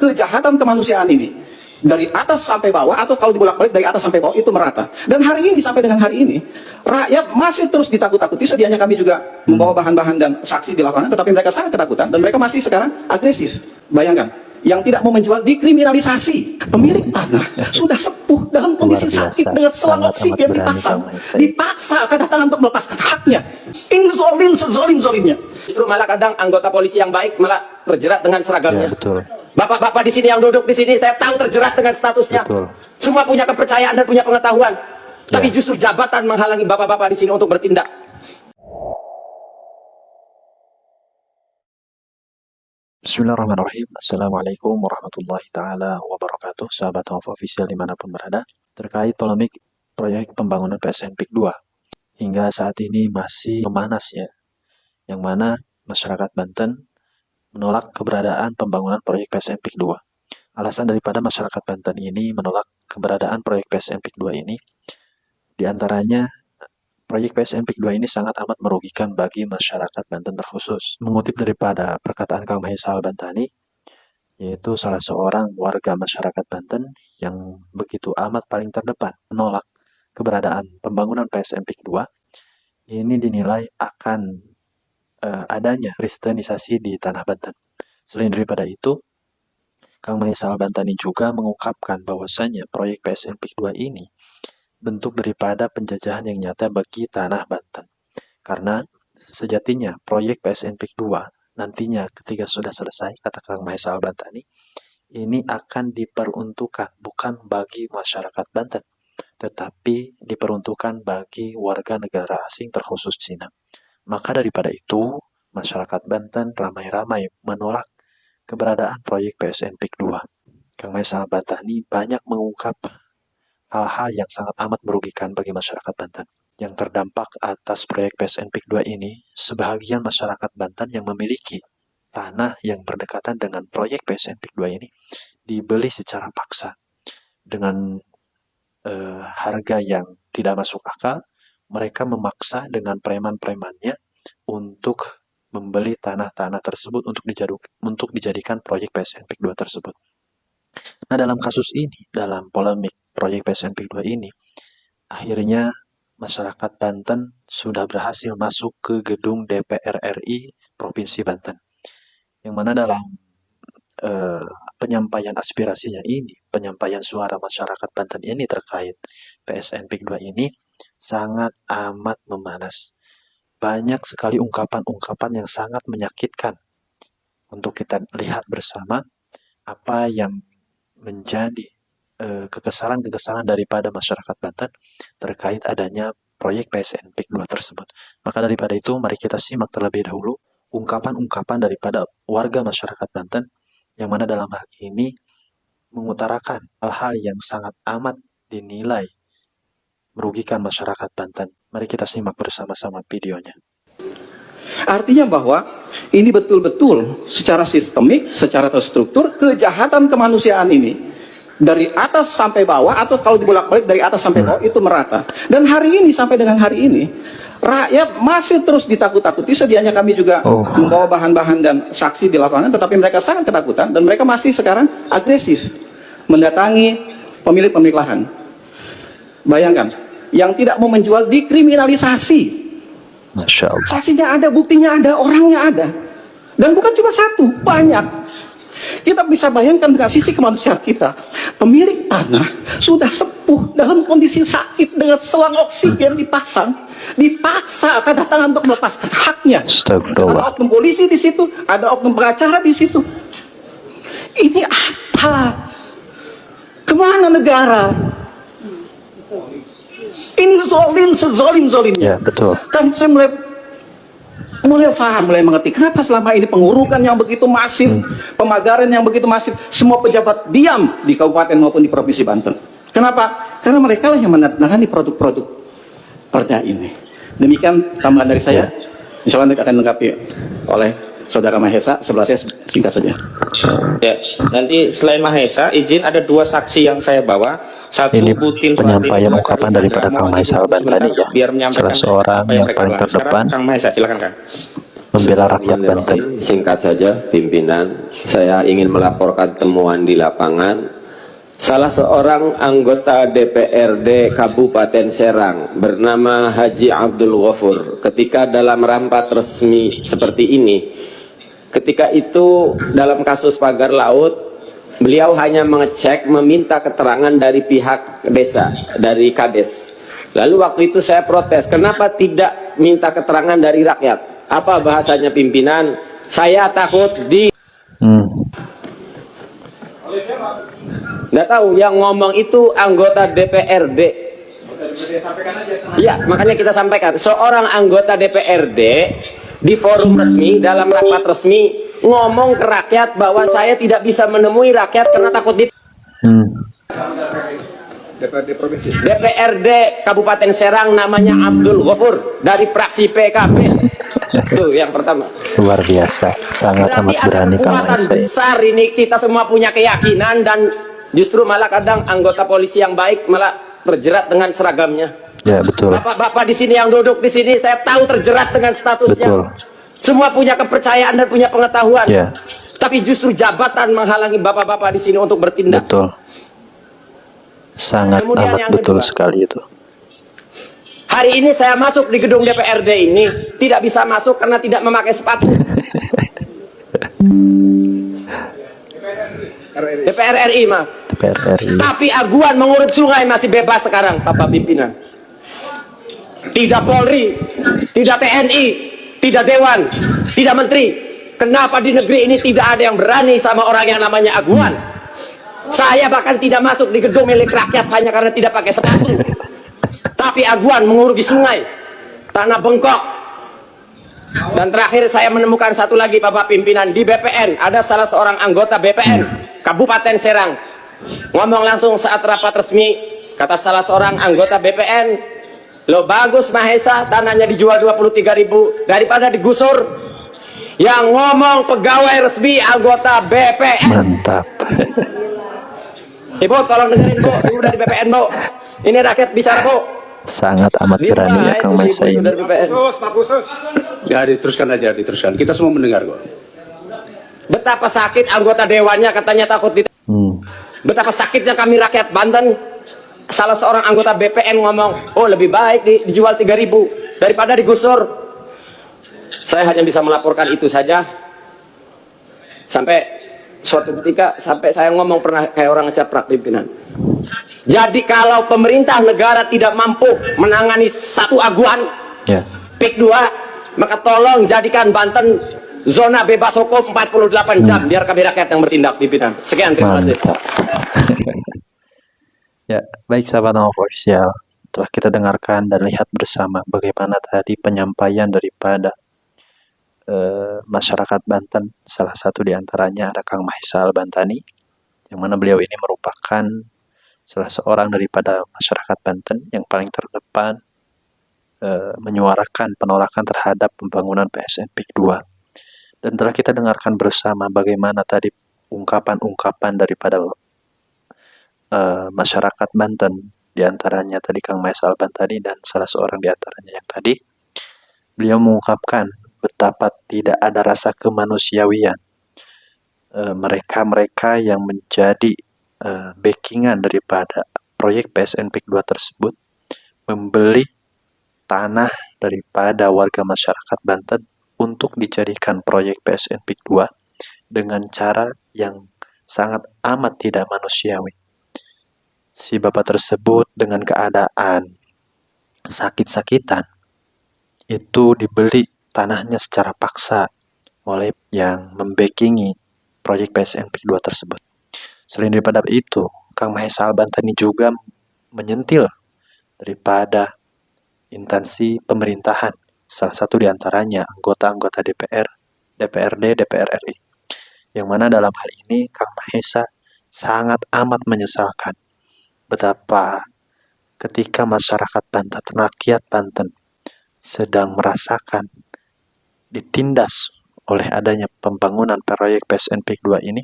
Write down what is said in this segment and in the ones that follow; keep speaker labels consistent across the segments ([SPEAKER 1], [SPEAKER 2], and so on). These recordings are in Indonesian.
[SPEAKER 1] kejahatan kemanusiaan ini dari atas sampai bawah, atau kalau dibolak-balik dari atas sampai bawah, itu merata. Dan hari ini, sampai dengan hari ini, rakyat masih terus ditakut-takuti. Sedianya kami juga membawa bahan-bahan dan saksi di lapangan, tetapi mereka sangat ketakutan dan mereka masih sekarang agresif. Bayangkan, yang tidak mau menjual dikriminalisasi. Pemilik tanah sudah sepuh dalam kondisi sakit dengan selang oksigen dipaksa kedatangan untuk melepaskan haknya. Ini zolim sezolim-zolimnya.
[SPEAKER 2] Justru malah kadang anggota polisi yang baik malah terjerat dengan seragamnya.
[SPEAKER 3] Ya, betul.
[SPEAKER 2] Bapak-bapak di sini yang duduk di sini, saya tahu terjerat dengan statusnya.
[SPEAKER 3] Betul.
[SPEAKER 2] Semua punya kepercayaan dan punya pengetahuan.
[SPEAKER 3] Ya.
[SPEAKER 2] Tapi justru jabatan menghalangi bapak-bapak di sini untuk bertindak.
[SPEAKER 3] Bismillahirrahmanirrahim. Assalamualaikum warahmatullahi ta'ala wabarakatuh. Sahabat Hova Official dimanapun berada, terkait polemik proyek pembangunan PSN PIK 2 hingga saat ini masih memanas ya, yang mana masyarakat Banten menolak keberadaan pembangunan proyek PSN PIK 2. Alasan daripada masyarakat Banten ini menolak keberadaan proyek PSN PIK 2 ini, diantaranya proyek PSN PIK 2 ini sangat amat merugikan bagi masyarakat Banten terkhusus. Mengutip daripada perkataan Kang Mahesa Al-Bantani, yaitu salah seorang warga masyarakat Banten yang begitu amat paling terdepan menolak keberadaan pembangunan PSN PIK 2, ini dinilai akan adanya kristenisasi di tanah Banten. Selain daripada itu, Kang Mahesa Al-Bantani juga mengungkapkan bahwasanya proyek PSN PIK 2 ini bentuk daripada penjajahan yang nyata bagi tanah Banten. Karena sejatinya proyek PSN PIK 2 nantinya ketika sudah selesai, kata Kang Mahesa Al-Bantani, ini akan diperuntukkan bukan bagi masyarakat Banten, tetapi diperuntukkan bagi warga negara asing terkhusus Cina. Maka daripada itu, masyarakat Banten ramai-ramai menolak keberadaan proyek PSN PIK 2. Kang Mahesa Al-Bantani banyak mengungkap hal-hal yang sangat amat merugikan bagi masyarakat Banten. Yang terdampak atas proyek PSN PIK 2 ini, sebahagian masyarakat Banten yang memiliki tanah yang berdekatan dengan proyek PSN PIK 2 ini dibeli secara paksa dengan harga yang tidak masuk akal. Mereka memaksa dengan preman-premannya untuk membeli tanah-tanah tersebut untuk dijadikan proyek PSN PIK 2 tersebut. Nah, dalam kasus ini, dalam polemik proyek PSN PIK 2 ini, akhirnya masyarakat Banten sudah berhasil masuk ke gedung DPR RI Provinsi Banten. Yang mana dalam penyampaian aspirasinya ini, penyampaian suara masyarakat Banten ini terkait PSN PIK 2 ini sangat amat memanas. Banyak sekali ungkapan-ungkapan yang sangat menyakitkan. Untuk kita lihat bersama apa yang menjadi kekesalan-kekesalan daripada masyarakat Banten terkait adanya proyek PSN PIK 2 tersebut. Maka daripada itu, mari kita simak terlebih dahulu ungkapan-ungkapan daripada warga masyarakat Banten yang mana dalam hal ini mengutarakan hal-hal yang sangat amat dinilai merugikan masyarakat Banten. Mari kita simak bersama-sama videonya.
[SPEAKER 1] Artinya bahwa ini betul-betul secara sistemik, secara terstruktur, kejahatan kemanusiaan ini dari atas sampai bawah, atau kalau dibolak-balik dari atas sampai bawah, itu merata. Dan hari ini, sampai dengan hari ini, rakyat masih terus ditakut-takuti. Sedianya kami juga membawa bahan-bahan dan saksi di lapangan, tetapi mereka sangat ketakutan dan mereka masih sekarang agresif mendatangi pemilik-pemilik lahan. Bayangkan, yang tidak mau menjual dikriminalisasi.
[SPEAKER 3] Masya Allah.
[SPEAKER 1] Saksinya ada, buktinya ada, orangnya ada. Dan bukan cuma satu, banyak. Kita bisa bayangkan dengan sisi kemanusiaan kita. Pemilik tanah sudah sepuh dalam kondisi sakit dengan selang oksigen dipasang, dipaksa kedatangan untuk melepaskan haknya. Ada oknum polisi di situ, ada oknum pengacara di situ. Ini apa? Kemana negara? Ini zolim sezolim-zolimnya.
[SPEAKER 3] Ya, betul.
[SPEAKER 1] Kan saya mulai paham, mulai mengerti kenapa selama ini pengurukan yang begitu masif, pemagaran yang begitu masif, semua pejabat diam di kabupaten maupun di provinsi Banten. Kenapa? Karena mereka lah yang menandatangani produk-produk perda ini. Demikian tambahan dari saya. Insya Allah akan dilengkapi oleh Saudara Mahesa. Sebelah saya singkat saja.
[SPEAKER 2] Ya, nanti selain Mahesa, izin ada dua saksi yang saya bawa. Satu,
[SPEAKER 3] ini
[SPEAKER 2] Putin
[SPEAKER 3] penyampaian ungkapan daripada Kang Mahesa Al-Bantani ya, salah seorang yang paling terdepan.
[SPEAKER 2] Kang Mahesa, silakan Kang.
[SPEAKER 3] membela rakyat Banten.
[SPEAKER 4] Bismillahirrahmanirrahim. Singkat saja pimpinan, saya ingin melaporkan temuan di lapangan. Salah seorang anggota DPRD Kabupaten Serang bernama Haji Abdul Ghafur ketika dalam rapat resmi seperti ini, ketika itu dalam kasus pagar laut, beliau hanya mengecek, meminta keterangan dari pihak desa, dari Kades. Lalu waktu itu saya protes, kenapa tidak minta keterangan dari rakyat? Apa bahasanya pimpinan? Saya takut di... Nggak tahu, yang ngomong itu anggota DPRD. Iya, makanya kita sampaikan. Seorang anggota DPRD di forum resmi, dalam rapat resmi, ngomong ke rakyat bahwa saya tidak bisa menemui rakyat karena takut di...
[SPEAKER 1] DPRD Provinsi.
[SPEAKER 4] DPRD Kabupaten Serang namanya Abdul Ghafur dari fraksi PKB. Itu yang pertama.
[SPEAKER 3] Luar biasa, sangat amat berani Kang
[SPEAKER 4] Kekuatan
[SPEAKER 3] Mahesa.
[SPEAKER 4] besar ini, kita semua punya keyakinan, dan justru malah kadang anggota polisi yang baik malah terjerat dengan seragamnya.
[SPEAKER 3] Ya betul.
[SPEAKER 4] Bapak-bapak di sini yang duduk di sini, saya tahu terjerat dengan statusnya.
[SPEAKER 3] Betul.
[SPEAKER 4] Semua punya kepercayaan dan punya pengetahuan.
[SPEAKER 3] Ya.
[SPEAKER 4] Tapi justru jabatan menghalangi bapak-bapak di sini untuk bertindak.
[SPEAKER 3] Betul. Sangat
[SPEAKER 4] Kemudian
[SPEAKER 3] amat
[SPEAKER 4] yang
[SPEAKER 3] betul
[SPEAKER 4] kedua,
[SPEAKER 3] sekali itu.
[SPEAKER 4] hari ini saya masuk di gedung DPRD ini, tidak bisa masuk karena tidak memakai sepatu. DPR RI, maaf.
[SPEAKER 3] DPR RI.
[SPEAKER 4] Tapi aguan mengurus sungai masih bebas sekarang, Bapak Pimpinan. Tidak Polri, tidak TNI, tidak Dewan, tidak Menteri. Kenapa di negeri ini tidak ada yang berani sama orang yang namanya aguan? Saya bahkan tidak masuk di gedung milik rakyat hanya karena tidak pakai sepatu. Tapi aguan mengurusi sungai, tanah bengkok. Dan terakhir saya menemukan satu lagi, Bapak Pimpinan, di BPN ada salah seorang anggota BPN Kabupaten Serang ngomong langsung saat rapat resmi, kata salah seorang anggota BPN, lo bagus Mahesa, tanahnya dijual 23.000 daripada digusur. Yang ngomong pegawai resmi anggota BPN.
[SPEAKER 3] Mantap.
[SPEAKER 4] Ibu tolong dengerin Bu, Ibu dari BPN Bu. Ini rakyat bicara Bu.
[SPEAKER 3] Sangat amat berani ya Kang Mahesa ini.
[SPEAKER 5] Ya diteruskan aja, diteruskan. Kita semua mendengar kok.
[SPEAKER 4] Betapa sakit anggota dewannya katanya takut di... Betapa sakitnya kami rakyat Banten. Salah seorang anggota BPN ngomong, oh lebih baik dijual 3.000 daripada digusur. Saya hanya bisa melaporkan itu saja. Sampai suatu ketika, sampai saya ngomong pernah kayak orang ngecaprak pimpinan. Jadi kalau pemerintah negara tidak mampu menangani satu aguan,
[SPEAKER 3] Ya.
[SPEAKER 4] PIK 2, maka tolong jadikan Banten zona bebas hukum 48 jam, biar kami rakyat yang bertindak, pimpinan. Sekian, terima kasih.
[SPEAKER 3] Mantap. Ya, baik sahabat official. Telah kita dengarkan dan lihat bersama bagaimana tadi penyampaian daripada masyarakat Banten. Salah satu di antaranya ada Kang Mahesa Al-Bantani, yang mana beliau ini merupakan salah seorang daripada masyarakat Banten yang paling terdepan menyuarakan penolakan terhadap pembangunan PSN PIK 2. Dan telah kita dengarkan bersama bagaimana tadi ungkapan-ungkapan daripada masyarakat Banten, di antaranya tadi Kang Mahesa Al-Bantani, dan salah seorang di antaranya yang tadi beliau mengungkapkan betapa tidak ada rasa kemanusiawian mereka-mereka yang menjadi backingan daripada proyek PSN PIK 2 tersebut membeli tanah daripada warga masyarakat Banten untuk dijadikan proyek PSN PIK 2 dengan cara yang sangat amat tidak manusiawi. Si bapak tersebut dengan keadaan sakit-sakitan itu dibeli tanahnya secara paksa oleh yang membackingi proyek PSN PIK 2 tersebut. Selain daripada itu, Kang Mahesa Al-Bantani juga menyentil daripada instansi pemerintahan, salah satu di antaranya anggota-anggota DPR, DPRD, DPR RI. Yang mana dalam hal ini Kang Mahesa sangat amat menyesalkan betapa ketika masyarakat Banten, rakyat Banten sedang merasakan ditindas oleh adanya pembangunan proyek PSN PIK 2 ini,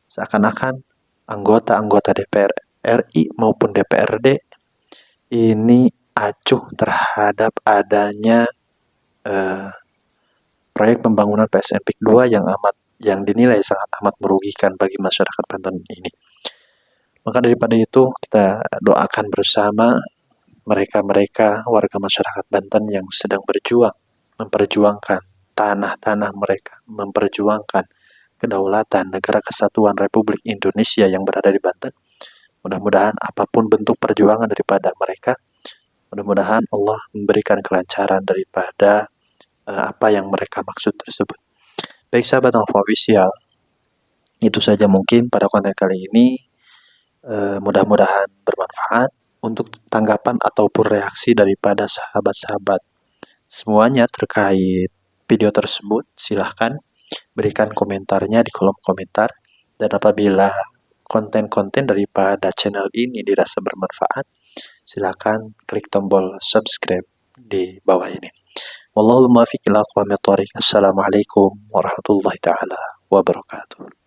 [SPEAKER 3] seakan-akan anggota-anggota DPR RI maupun DPRD ini acuh terhadap adanya proyek pembangunan PSMPIK 2 yang dinilai sangat amat merugikan bagi masyarakat Banten ini. Maka daripada itu kita doakan bersama mereka-mereka warga masyarakat Banten yang sedang berjuang, memperjuangkan tanah-tanah mereka, memperjuangkan kedaulatan Negara Kesatuan Republik Indonesia yang berada di Banten. Mudah-mudahan apapun bentuk perjuangan daripada mereka, mudah-mudahan Allah memberikan kelancaran daripada apa yang mereka maksud tersebut. Baik sahabat Alfa Official, itu saja mungkin pada konten kali ini. Mudah-mudahan bermanfaat. Untuk tanggapan ataupun reaksi daripada sahabat-sahabat semuanya terkait video tersebut, silahkan berikan komentarnya di kolom komentar. Dan apabila konten-konten daripada channel ini dirasa bermanfaat, silahkan klik tombol subscribe di bawah ini. Wallahul muwaffiq ila aqwamit thoriq. Assalamualaikum warahmatullahi taala wabarakatuh.